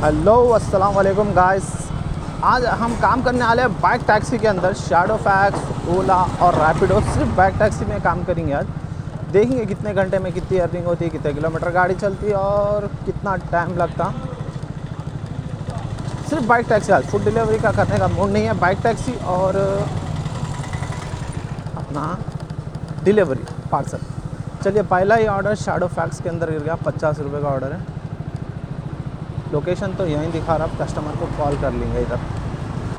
Hello अस्सलाम वालेकुम guys. आज हम काम करने वाले हैं बाइक टैक्सी के अंदर। शैडोफैक्स, ओला और रैपिडो सिर्फ बाइक टैक्सी में काम करेंगे आज। देखेंगे कितने घंटे में कितनी अर्निंग होती है, कितने किलोमीटर गाड़ी चलती है और कितना टाइम लगता। सिर्फ बाइक टैक्सी आज, फूड डिलीवरी का करने का मूड नहीं है। बाइक टैक्सी और अपना डिलीवरी पार्सल। चलिए, पहला ही ऑर्डर शैडोफैक्स के अंदर गिर गया। 50 रुपये का ऑर्डर है। लोकेशन तो यहीं दिखा रहा, कस्टमर को कॉल कर लेंगे इधर।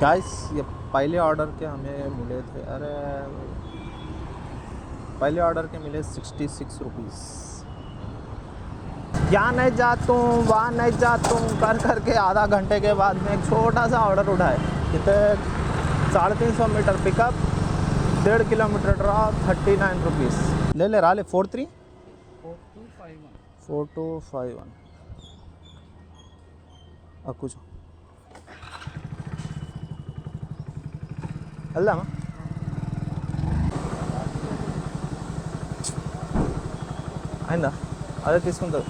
गाइस, ये पहले ऑर्डर के हमें मिले थे, अरे पहले ऑर्डर के मिले 66 रुपीज़। यहाँ नहीं जाता हूँ, वहाँ नहीं जाता हूँ कर करके आधा घंटे के बाद में एक छोटा सा ऑर्डर उठाए। कितने 350 metre pickup, 1.5 kilometre drop, 39 rupees. ले ले राले 4251 कुछ ಅಲ್ಲ आइंदा अरे తీసుకుంటారు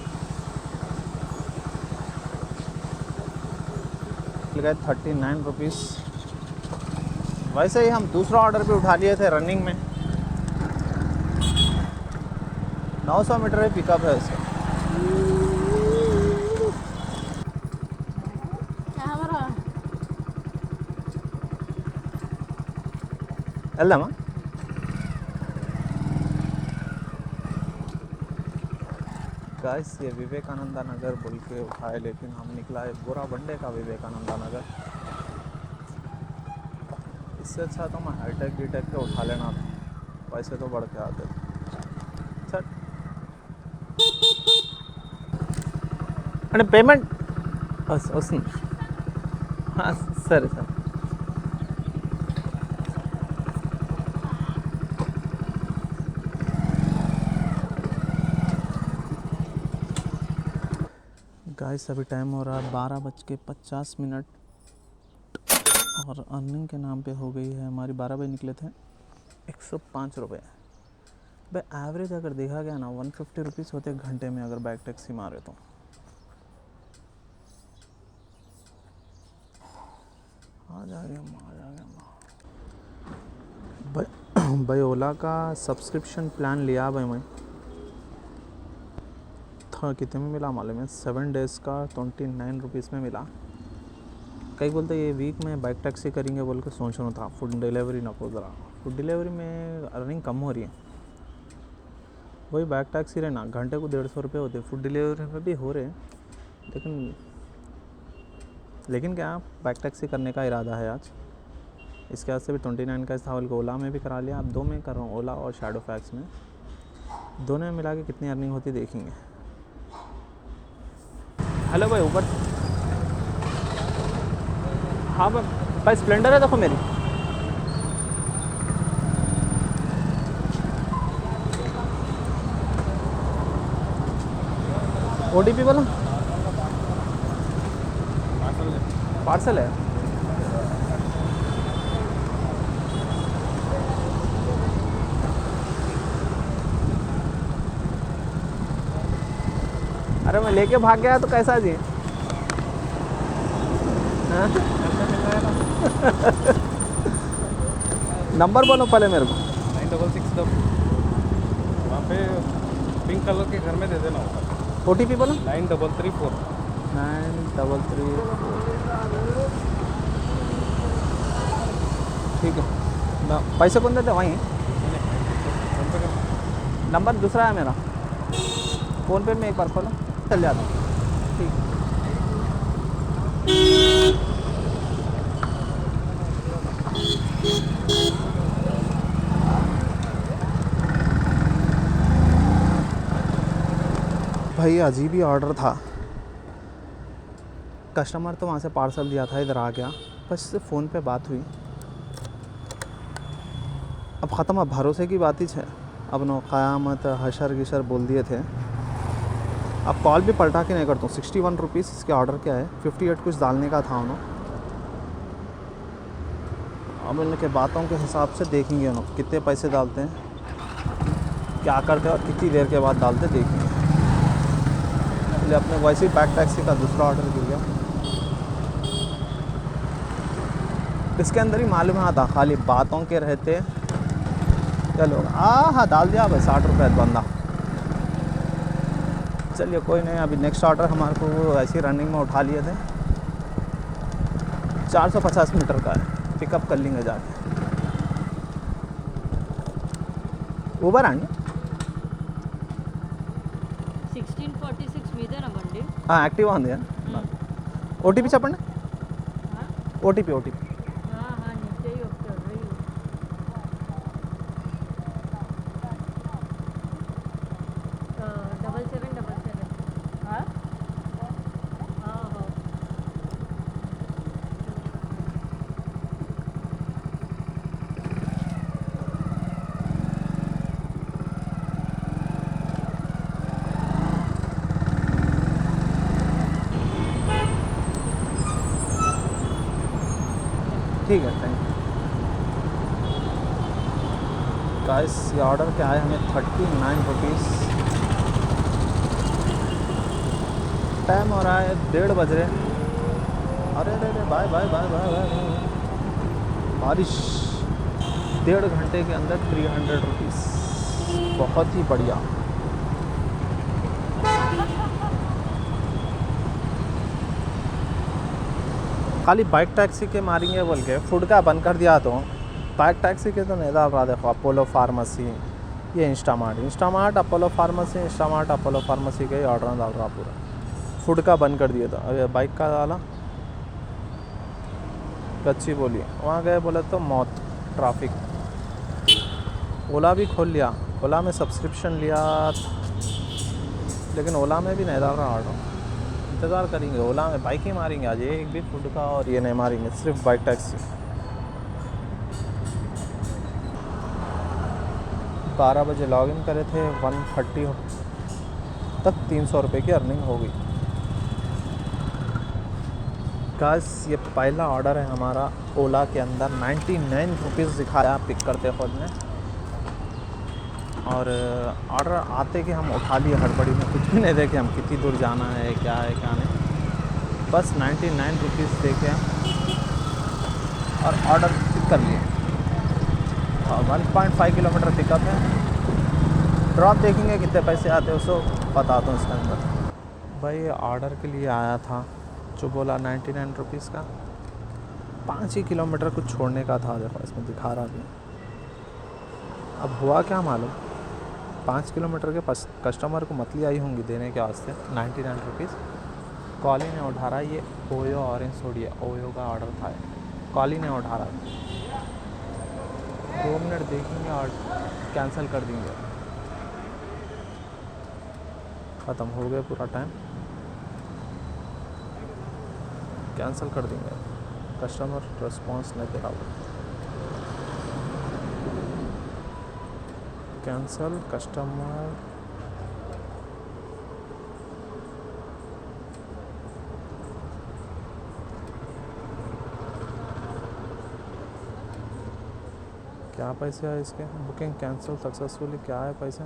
39 रुपीज़। वैसे ही हम दूसरा ऑर्डर भी उठा लिए थे रनिंग में। 900 मीटर ही पिकअप है इसका। వెళ్దామా? गाइस, ये विवेकानंदा नगर बोल के उठाए, लेकिन हम निकला है बुरा बंडे का विवेकानंदा नगर। इससे अच्छा तो मैं हाईटेक वीटेक के उठा लेना था, पैसे तो बढ़ के आते। सर अरे पेमेंट वస్తుంది। సరే సార్। गाइस, अभी टाइम हो रहा है 12:50 और अर्निंग के नाम पे हो गई है हमारी। 12 बजे निकले थे, 105 रुपये। भाई एवरेज अगर देखा गया ना 150 रुपीज़ होते घंटे में अगर बाइक टैक्सी मारे तो। आ जा गया भाई ओला का सब्सक्रिप्शन प्लान लिया भाई मैं। था कितने में मिला मालूम है? 7 डेज़ का 29 रुपीज़ में मिला। कई बोलते ये वीक में बाइक टैक्सी करेंगे बोल के सोच रहा था। फूड डिलीवरी ना को ज़रा, फूड डिलीवरी में अर्निंग कम हो रही है। वही बाइक टैक्सी रहना घंटे को 150 रुपये होते, फूड डिलीवरी में भी हो रहे हैं। लेकिन क्या बाइक टैक्सी करने का इरादा है आज। इसके बाद से भी 29 का था, ओला में भी करा लिया। अब 2 में कर रहा हूँ, ओला और शैडोफैक्स में। दोनों में मिला के कितनी अर्निंग होती देखेंगे। हेलो भाई, ऊपर। हाँ भाई, स्प्लेंडर है देखो मेरी। OTP बोलो। पार्सल है। अरे मैं लेके भाग गया तो कैसा जी? नंबर बोलो पहले मेरे को। 966 वहाँ पे पिंक कलर के घर में दे देना होगा। OTP बोलो। 9334 ठीक है। पैसे कौन देते वहीं? नंबर दूसरा है मेरा, फ़ोन पे में एक बार खोलो, चल जाता हूँ। ठीक। भाई अजीब ही ऑर्डर था। कस्टमर तो वहाँ से पार्सल दिया था, इधर आ गया, बस फ़ोन पे बात हुई। अब ख़त्म, अब भरोसे की बात ही है। अब नो क़यामत हशर गिशर बोल दिए थे। अब कॉल भी पलटा के नहीं करता हूँ। 61 रुपीज़ इसके ऑर्डर क्या है, 58 कुछ डालने का था उन्होंने। अब इनके बातों के हिसाब से देखेंगे उन्होंने कितने पैसे डालते हैं, क्या करते हैं और कितनी देर के बाद डालते देखेंगे। इसलिए अपने वैसे ही बैक टैक्सी का दूसरा ऑर्डर गिर गया। इसके अंदर ही मालूम आता, खाली बातों के रहते। चलो हाँ डाल दिया भाई 60 रुपये बंदा। चलिए कोई नहीं, अभी नेक्स्ट ऑर्डर हमारे को ऐसी रनिंग में उठा लिए थे, 450 मीटर का है, पिकअप कर लेंगे जाके। ऊबर आएंगे 1646 మీదేనా బండి? యాక్టివ్ ఉంది ఓటీపీ చెప్పండి. ఓటీపీ నిత్య వస్తుంది. 7777 ठीक है, थैंक यू गाइस। ये ऑर्डर क्या है हमें 39 रुपीज़। टाइम हो रहा है 1:30 बज रहे। अरे अरे अरे bye bye bye bye bye बारिश। 1.5 घंटे के अंदर 300 रुपीज़, बहुत ही बढ़िया। खाली बाइक टैक्सी के मारेंगे बोल के फूड का बंद कर दिया। तो बाइक टैक्सी के तो नहीं डाल रहा। देखो अपोलो फार्मेसी, ये Instamart Apollo pharmacy, Instamart Apollo pharmacy के ऑर्डर डाल रहा पूरा। फूड का बंद कर दिया था। अरे बाइक का डाला कच्ची बोली, वहाँ गए बोले तो मौत ट्रैफिक। ओला भी खोल लिया, ओला में सब्सक्रिप्शन लिया, लेकिन ओला में भी नहीं डाल रहा ऑर्डर। इंतज़ार करेंगे, ओला में बाइक ही मारेंगे आज, एक भी फूड का और ये नहीं मारेंगे, सिर्फ बाइक टैक्सी। 12 बजे लॉगिन करे थे, 1:30 तक 300 रुपये की अर्निंग हो गई। गाइस ये पहला ऑर्डर है हमारा ओला के अंदर। 99 रुपीज़ दिखाया पिक करते खुद ने, और ऑर्डर आते कि हम उठा लिए हड़बड़ी में, कुछ भी नहीं देखे हम कितनी दूर जाना है क्या नहीं, बस 99 रुपीज़ देखे और ऑर्डर पिक कर लिए। 1.5 किलोमीटर पिकअप है। ड्रॉप देखेंगे कितने पैसे आते हैं उसको बताता हूँ इसके अंदर। भाई ऑर्डर के लिए आया था जो बोला 99 रुपीज़ का, 5 ही किलोमीटर कुछ छोड़ने का था। देखो इसमें दिखा रहा भी। अब हुआ क्या मालूम, 5 किलोमीटर के कस्टमर को मतली आई होंगी देने के वास्ते 99 रुपीज़। कॉली ने उठा रहा, ये ओयो ऑरेंज सोडिया ओयो का ऑर्डर था, कॉली ने उठा रहा। 2 मिनट देखेंगे और कैंसिल कर देंगे। ख़त्म हो गया पूरा टाइम, कैंसिल कर देंगे। कस्टमर रिस्पॉन्स नहीं दे रहा। Cancel customer. क्या पैसे है इसके? Booking cancel successfully. क्या है पैसे?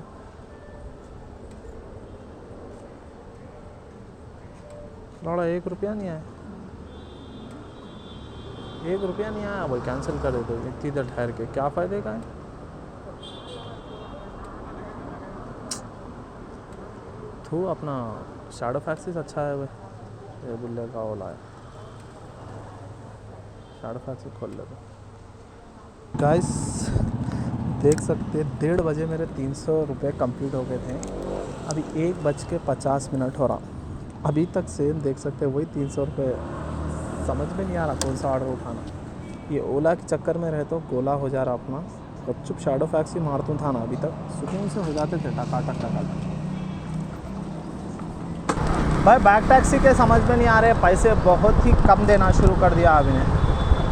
लौड़ा 1 रुपया नहीं आया, 1 रुपया नहीं आया। भाई कैंसिल कर दे दो इतनी देर ठहर के, क्या फ़ायदे का है। थू अपना शैडो फैक्सिस अच्छा है भाई, ये बुल्ले का ओला है। शैडो फैक्सिस खोल ले। गाइस देख सकते 1:30 बजे मेरे 300 रुपये कम्प्लीट हो गए थे। अभी 1:50 हो रहा, अभी तक सेम देख सकते वही 300 रुपये। समझ में नहीं आ रहा कौन सा ऑर्डर उठाना। ये ओला के चक्कर में रहे तो गोला हो जा रहा अपना। गपचुप शैडो फैक्सी मारतूँ था ना, अभी तक सुकून से हो जाते थे टका। भाई बैक टैक्सी के समझ में नहीं आ रहे, पैसे बहुत ही कम देना शुरू कर दिया अभी ने।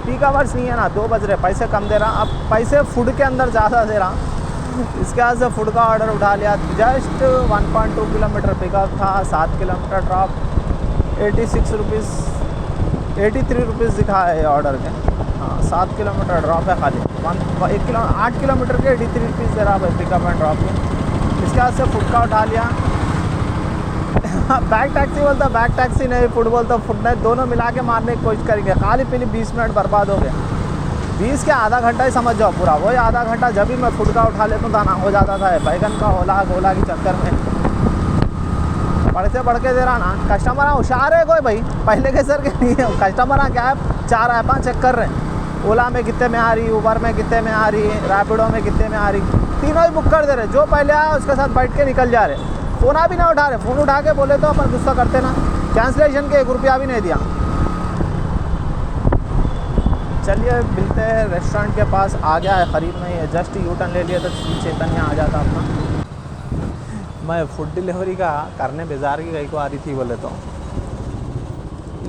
पीक आवर्स नहीं है ना, 2 बज रहे, पैसे कम दे रहा। अब पैसे फूड के अंदर ज़्यादा दे रहा। इसके बाद से फूड का ऑर्डर उठा लिया। जस्ट 1.2 किलोमीटर पिकअप था, 7 किलोमीटर ड्रॉप, 86 रुपीज़ 83 रुपीज़ दिखा है ऑर्डर के। हाँ 7 किलोमीटर ड्रॉप है खाली। 8 किलोमीटर के 83 रुपीज़ दे रहा भाई पिकअप एंड ड्रॉप के। इसके बाद से फूड का उठा लिया। बैक टैक्सी बोलता, बैक टैक्सी नहीं, फुट बोलता फुट नहीं, दोनों मिला के मारने की कोशिश करेंगे। खाली पीली 20 मिनट बर्बाद हो गया। 20 के आधा घंटा ही समझ जाओ पूरा, वही आधा घंटा जब भी मैं फूड का उठा लेता था ना हो जाता था बैगन का ओला गोला के चक्कर में। बढ़ के दे रहा ना, कस्टमर होशियार है कोई भाई, पहले के सर के नहीं है कस्टमर। क्या है 4 ऐप चेक कर रहे हैं, ओला में कितने में आ रही, उबर में कितने में आ रही, रैपिडो में कितने में आ रही, तीनों ही बुक कर दे रहे। जो पहले आया उसके साथ बैठ के निकल जा रहे, फ़ोन भी ना उठा रहे। फ़ोन उठा के बोले तो अपन गुस्सा करते ना, कैंसिलेशन के 1 रुपया भी नहीं दिया। चलिए मिलते हैं रेस्टोरेंट के पास, आ गया है करीब में ही है, जस्ट यू टर्न ले लिया तो चैतन्य आ जाता अपना। मैं फूड डिलीवरी का करने बेजार की गई को आ रही थी बोले तो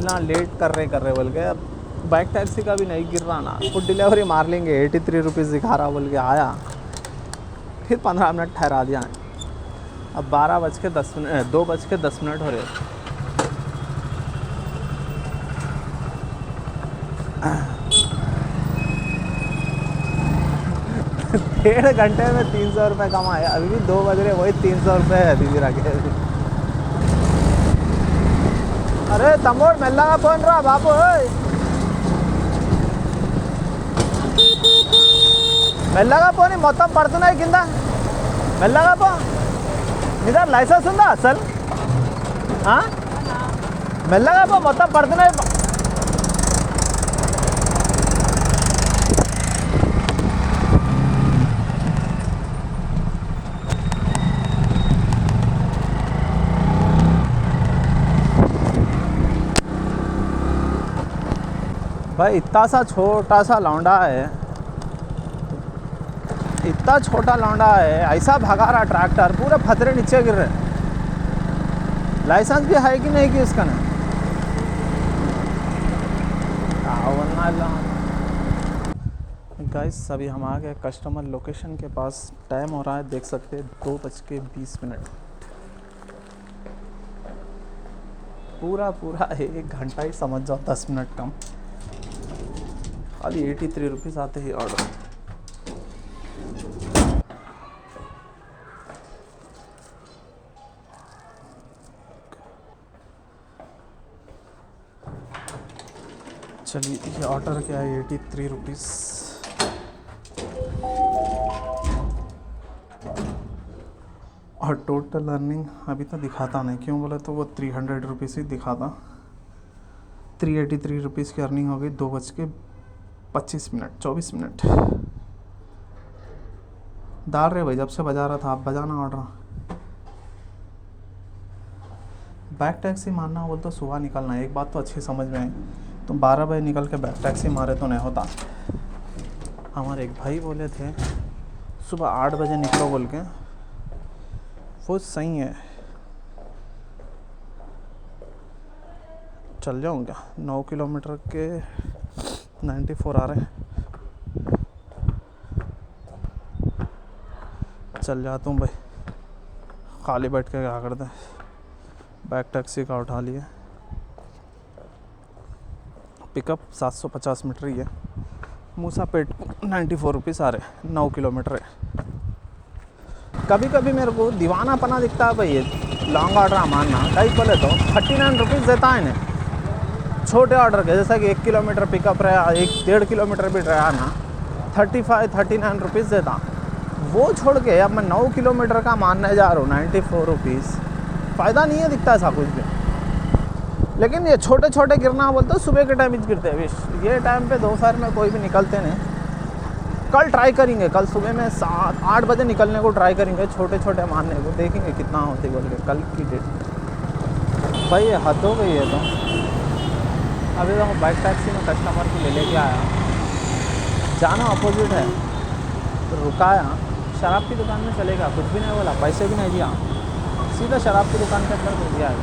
ना लेट कर रहे बोल के, अब बाइक टैक्सी का भी नहीं गिर रहा ना, फूड डिलीवरी मार लेंगे 83 रुपीज़ दिखा रहा बोल के आया, फिर 15 मिनट ठहरा दिया। अब 2:10 हो रहे। 1.5 घंटे में 300 रुपये कमाए, अभी भी 2 बज रहे, वही 300 रुपये है दीदी रखे। अरे तमोड़ मेल्लागा फोन रहा बापू, మెల్లగా పోనీ మొత్తం పడుతున్నాయి కింద, మెల్లగా పో. ఇదా లైసెన్స్ ఉందా అసలు? మెల్లగా పో మొత్తం పడుతున్నాయి. भाई इतना सा छोटा सा लौंडा है, इतना छोटा लौंडा है, ऐसा भगा रहा ट्रैक्टर, पूरे फतरे नीचे गिर रहे। लाइसेंस भी है कि नहीं कि उसका ना गाइस। अभी हम आ गए कस्टमर लोकेशन के पास, टाइम हो रहा है देख सकते हैं 2:20। पूरा 1 घंटा ही समझ जाओ, 10 मिनट कम। खाली 83 रुपीज़ आते ही ऑर्डर। चलिए ये ऑर्डर क्या है, 83 रुपीज़। और टोटल अर्निंग अभी तो दिखाता नहीं, क्यों बोले तो वो 300 रुपीज़ ही दिखाता। 383 रुपीज़ की अर्निंग हो गई 2:25, 24 मिनट। डाल रहे भाई, जब से बजा रहा था, आप बजाना ऑर्डर। बैक टैक्सी मारना बोल तो सुबह निकलना है, एक बात तो अच्छी समझ में आई, तुम 12 बजे निकल के बैक टैक्सी मारे तो नहीं होता। हमारे एक भाई बोले थे सुबह 8 बजे निकलो बोल के, वो सही है। चल जाऊँ क्या? 9 किलोमीटर के 94 आ रहे हैं, चल जाता हूँ भाई। खाली बैठ के क्या करते हैं, बैक टैक्सी का उठा लिए। पिकअप 750 मीटर ही है, मूसापेट 94 रुपीज़ आ रहे, 9 किलोमीटर है। कभी कभी मेरे को दीवानापना दिखता है भाई, ये लॉन्ग ऑर्डर मानना। कई बोले तो 39 रुपीज़ देता है इन्हें छोटे ऑर्डर के, जैसा कि 1 किलोमीटर पिकअप रहा, 1-1.5 किलोमीटर भी रहा ना, 39 रुपीज़ देता। वो छोड़ के अब मैं 9 किलोमीटर का मानने जा रहा हूँ 94 रुपीज़। फ़ायदा नहीं है दिखता ऐसा कुछ भी। लेकिन ये छोटे छोटे गिरना बोलते सुबह के टाइम गिरते हैं, ये टाइम पे दोपहर में कोई भी निकलते नहीं। कल ट्राई करेंगे, कल सुबह में 7-8 बजे निकलने को ट्राई करेंगे, छोटे छोटे मारने को, देखेंगे कितना होते बोल के कल की डेट। भाई ये हद हो गई है। तो अभी तो बाइक टैक्सी में कस्टमर को ले लेके आया, जाना अपोजिट है, तो रुकाया, शराब की दुकान में चलेगा, कुछ भी नहीं बोला, पैसे भी नहीं दिया, सीधा शराब की दुकान के अंदर घुस गया है।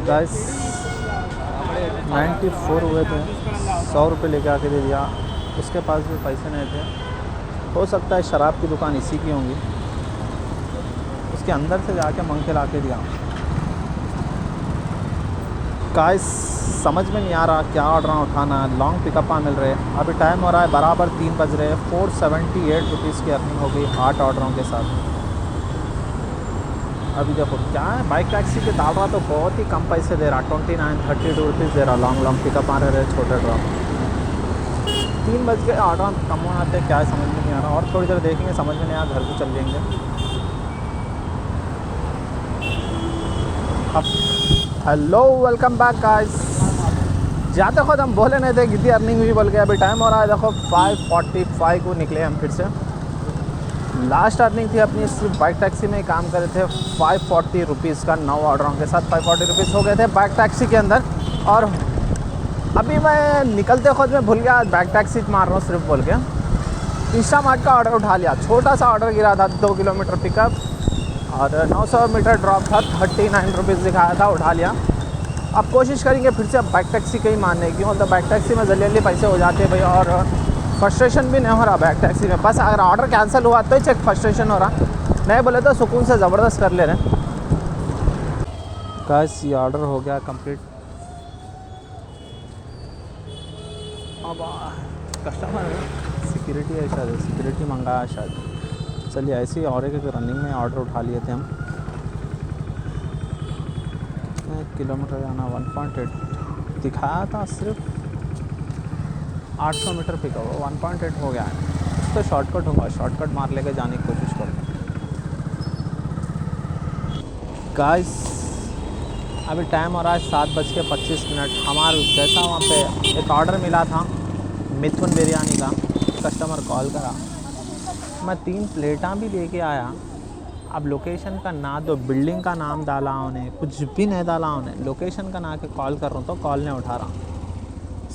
गाइस 94 हुए थे, 100 रुपये लेके आके दे दिया। उसके पास भी पैसे नहीं थे, हो सकता है शराब की दुकान इसी की होंगी, उसके अंदर से जाके मंग के ला के दिया। गाइस समझ में नहीं आ रहा क्या ऑर्डर उठाना है, लॉन्ग पिकअप मिल रहे हैं। अभी टाइम हो रहा है बराबर 3 बज रहे हैं। 478 रुपीज़ की अर्निंग हो गई 8 ऑर्डरों के साथ। अभी देखो क्या है, बाइक टैक्सी के डाल रहा तो बहुत ही कम पैसे दे रहा, 29-32 रुपीज़ दे रहा। लॉन्ग पिकअप आ रहे छोटे ड्रॉप। 3 बज के ऑर्डर कम आते क्या है समझ में नहीं आ रहा। और थोड़ी देर देखेंगे, समझ में नहीं आया घर को चल जाएंगे। अब हेलो वेलकम बैक गाइस। जाते खुद हम बोले नहीं थे कितनी अर्निंग हुई बोल के। अभी टाइम हो रहा है देखो 5:45 को निकले हम फिर से। लास्ट अर्निंग थी अपनी सिर्फ बाइक टैक्सी में ही काम करे थे 540 रुपीज़ का 9 ऑर्डरों के साथ 540 रुपीज़ हो गए थे बाइक टैक्सी के अंदर। और अभी मैं निकलते खुद में भूल गया बाइक टैक्सी मार रहा हूँ सिर्फ बोल के। इंस्टामार्ट का ऑर्डर उठा लिया, छोटा सा ऑर्डर गिरा था 2 किलोमीटर पिकअप और 900 मीटर ड्रॉप था, 39 रुपीज़ दिखाया था, उठा लिया। अब कोशिश करेंगे फिर से अब बाइक टैक्सी का ही मानने की। मतलब बाइक टैक्सी में जल्दी पैसे हो जाते हैं भाई, और फ्रस्ट्रेशन भी नहीं हो रहा बाइक टैक्सी में। बस अगर ऑर्डर कैंसिल हुआ तो ही चेक फ्रस्ट्रेशन हो रहा, नहीं बोले तो सुकून से ज़बरदस्त कर ले रहे। गाइस ये ऑर्डर हो गया कंप्लीट। अब कस्टमर सिक्योरिटी है शायद, सिक्योरिटी मंगाया शायद। चलिए ऐसे ही और एक रनिंग में ऑर्डर उठा लिए थे हम। 1 किलोमीटर जाना 1.8 दिखाया था, सिर्फ 800 मीटर पिकअप 1.8 हो गया है। तो शॉर्टकट होगा, शॉर्टकट मार लेकर जाने की कोशिश करो। गाइस अभी टाइम हो रहा है 7:25। हमारे जैसा वहाँ पे एक ऑर्डर मिला था मिथुन बिरयानी का, कस्टमर कॉल करा, मैं 3 प्लेटा भी लेके आया। अब लोकेशन का ना तो बिल्डिंग का नाम डाला उन्हें, कुछ भी नहीं डाला उन्हें, लोकेशन का ना के कॉल कर रहा हूँ तो कॉल नहीं उठा रहा।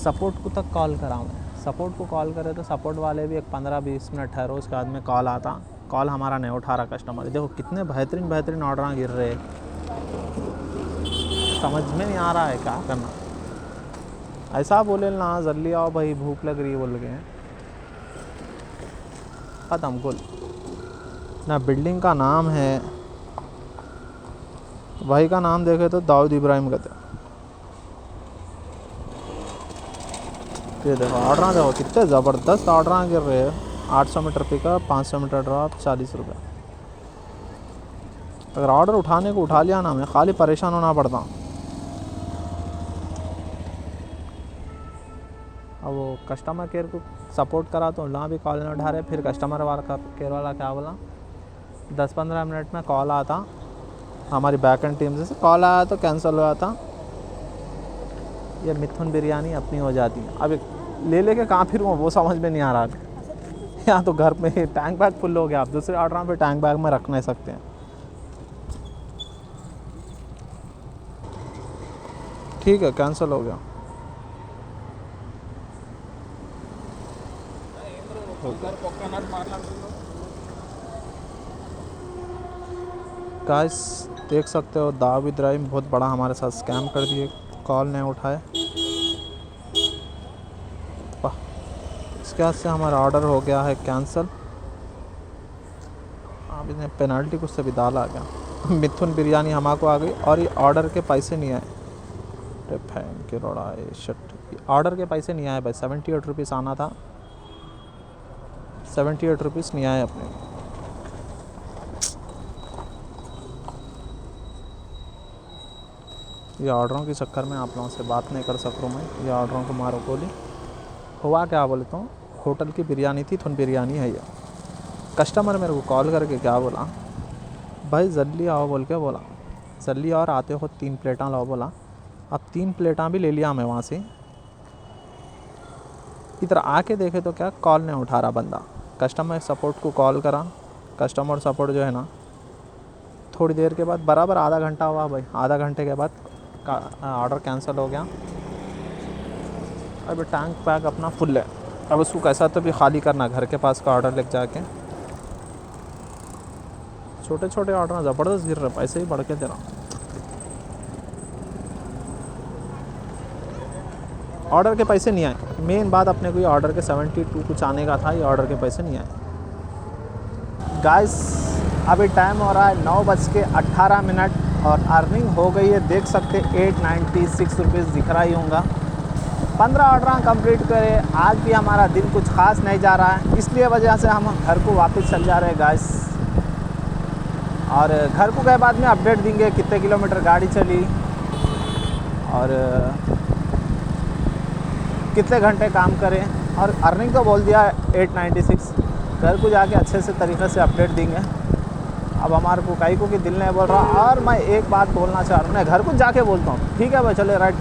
सपोर्ट को तक कॉल करा मैं, सपोर्ट को कॉल करे तो सपोर्ट वाले भी एक 15-20 मिनट ठहरो, उसके बाद में कॉल आता, कॉल हमारा नहीं उठा रहा कस्टमर। देखो कितने बेहतरीन ऑर्डर गिर रहे, समझ में नहीं आ रहा है क्या करना। ऐसा बोले ना जल्दी आओ भाई भूख लग रही है बोल के, ख़त्म कुल ना। बिल्डिंग का नाम है, भाई का नाम देखे तो दाऊद इब्राहिम कहते। ये देखो ऑर्डर देखो कितने ज़बरदस्त ऑर्डर गिर रहे हैं। 800 मीटर पिकअप, 500 मीटर ड्रॉप, 40 रुपये। अगर ऑर्डर उठाने को उठा लिया ना, मैं खाली परेशान होना पड़ता। अब वो कस्टमर केयर को सपोर्ट करा तो वहाँ भी कॉल नहीं उठा रहे। फिर कस्टमर वाला केयर वाला क्या बोला, 10-15 मिनट में कॉल आता, हमारी बैक एंड टीम से कॉल आया तो कैंसिल हुआ था। ये मिथुन बिरयानी अपनी हो जाती है। अब ले लेके कहाँ फिर वो समझ में नहीं आ रहा। यहाँ तो घर में टैंक बैग फुल हो गया, आप दूसरे ऑर्डर पे टैंक बैग में रख नहीं सकते हैं। ठीक है कैंसिल हो गया। गाइस देख सकते हो दाऊद इब्राहिम बहुत बड़ा हमारे साथ स्कैम कर दिए, कॉल नहीं उठाए। इसके बाद से हमारा ऑर्डर हो गया है कैंसिल। अब इसने पेनल्टी कुछ से भी डाला गया। मिथुन बिरयानी हमारे आ गई और ये ऑर्डर के पैसे नहीं आए। फैन के रोड़ा है शट, ऑर्डर के पैसे नहीं आए भाई। 78 रुपीज़ आना था, 78 रुपीज़ नहीं आए अपने। ये ऑर्डरों के चक्कर में आप लोगों से बात नहीं कर सक रहा हूँ मैं। ये ऑर्डरों को मारो गोली। हुआ क्या बोलता हूँ, होटल की बिरयानी थी, थुन बिरयानी है ये। कस्टमर मेरे को कॉल करके क्या बोला, भाई जल्दी आओ बोल के बोला। जल्दी और आते हो 3 प्लेटा लाओ बोला। अब 3 प्लेटा भी ले लिया मैं वहाँ से। इधर आके देखे तो क्या कॉल नहीं उठा रहा बंदा। कस्टमर सपोर्ट को कॉल करा, कस्टमर सपोर्ट जो है ना, थोड़ी देर के बाद बराबर आधा घंटा हुआ भाई, आधा घंटे के बाद ऑर्डर कैंसिल हो गया। अभी टैंक बैग अपना फुल है, अब उसको कैसा तो भी खाली करना घर के पास का ऑर्डर लेके जाके। छोटे छोटे ऑर्डर ज़बरदस्त गिर रहे, पैसे ही बढ़ के दे रहा हूँ। ऑर्डर के पैसे नहीं आए, मेन बात अपने को ये ऑर्डर के 72 कुछ आने का था, ये ऑर्डर के पैसे नहीं आए। गाइस अभी टाइम हो रहा है 9:18। और अर्निंग हो गई है, देख सकते 896 रुपीज़ दिख रहा ही होगा। 15 ऑर्डर कंप्लीट करे, आज भी हमारा दिन कुछ खास नहीं जा रहा है, इसलिए वजह से हम घर को वापस चल जा रहे हैं गाइस। और घर को गए बाद में अपडेट देंगे कितने किलोमीटर गाड़ी चली और कितने घंटे काम करें। और अर्निंग तो बोल दिया 896, घर को जाके अच्छे से तरीके से अपडेट देंगे। अब हमारे को काई को कि दिल नहीं बोल रहा। और मैं एक बात बोलना चाह रहा हूँ, मैं घर को जाके बोलता हूँ, ठीक है भाई चले राइट।